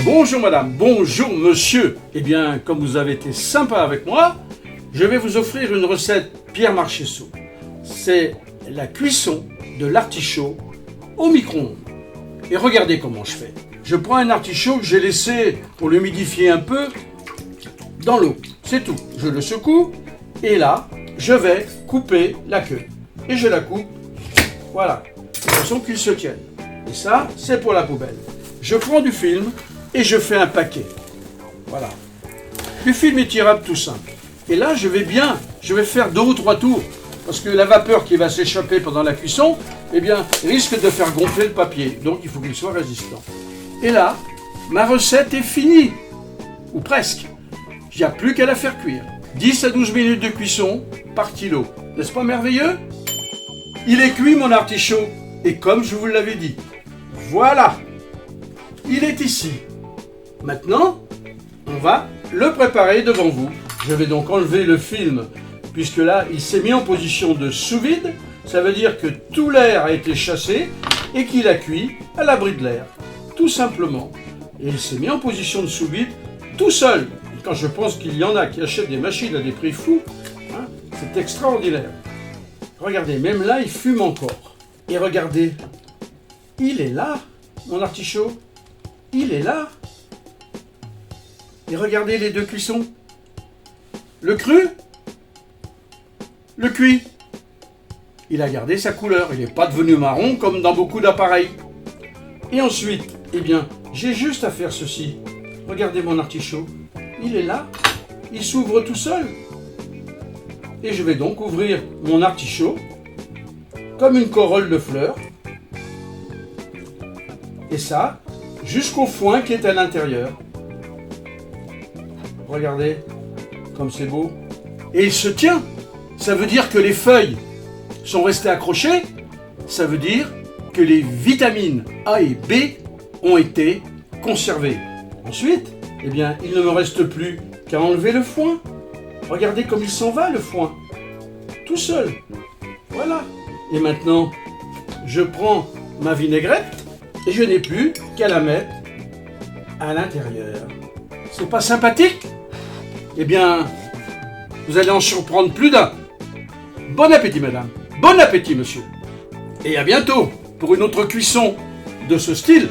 Bonjour madame, bonjour monsieur. Eh bien, comme vous avez été sympa avec moi, je vais vous offrir une recette Pierre Marchessault. C'est la cuisson de l'artichaut au micro-ondes. Et regardez comment je fais. Je prends un artichaut que j'ai laissé pour l'humidifier un peu dans l'eau. C'est tout. Je le secoue et là, je vais couper la queue. Et je la coupe, voilà, de façon qu'il se tienne. Et ça, c'est pour la poubelle. Je prends du film et je fais un paquet. Voilà. Du film étirable tout simple. Et là, je vais faire 2 ou 3 tours. Parce que la vapeur qui va s'échapper pendant la cuisson, eh bien, risque de faire gonfler le papier. Donc, il faut qu'il soit résistant. Et là, ma recette est finie. Ou presque. Il n'y a plus qu'à la faire cuire. 10 à 12 minutes de cuisson par kilo. N'est-ce pas merveilleux? Il est cuit, mon artichaut. Et comme je vous l'avais dit, voilà. Il est ici. Maintenant, on va le préparer devant vous. Je vais donc enlever le film, puisque là, il s'est mis en position de sous-vide. Ça veut dire que tout l'air a été chassé et qu'il a cuit à l'abri de l'air. Tout simplement. Et il s'est mis en position de sous-vide tout seul. Et quand je pense qu'il y en a qui achètent des machines à des prix fous, hein, c'est extraordinaire. Regardez, même là, il fume encore. Et regardez, il est là, mon artichaut. Il est là. Et regardez les 2 cuissons. Le cru, le cuit. Il a gardé sa couleur. Il n'est pas devenu marron comme dans beaucoup d'appareils. Et ensuite, eh bien, j'ai juste à faire ceci. Regardez mon artichaut. Il est là. Il s'ouvre tout seul. Et je vais donc ouvrir mon artichaut comme une corolle de fleurs. Et ça, jusqu'au foin qui est à l'intérieur. Regardez, comme c'est beau. Et il se tient. Ça veut dire que les feuilles sont restées accrochées. Ça veut dire que les vitamines A et B ont été conservées. Ensuite, eh bien, il ne me reste plus qu'à enlever le foin. Regardez comme il s'en va, le foin. Tout seul. Voilà. Et maintenant, je prends ma vinaigrette et je n'ai plus qu'à la mettre à l'intérieur. C'est pas sympathique? Eh bien, vous allez en surprendre plus d'un. Bon appétit, madame. Bon appétit, monsieur. Et à bientôt pour une autre cuisson de ce style.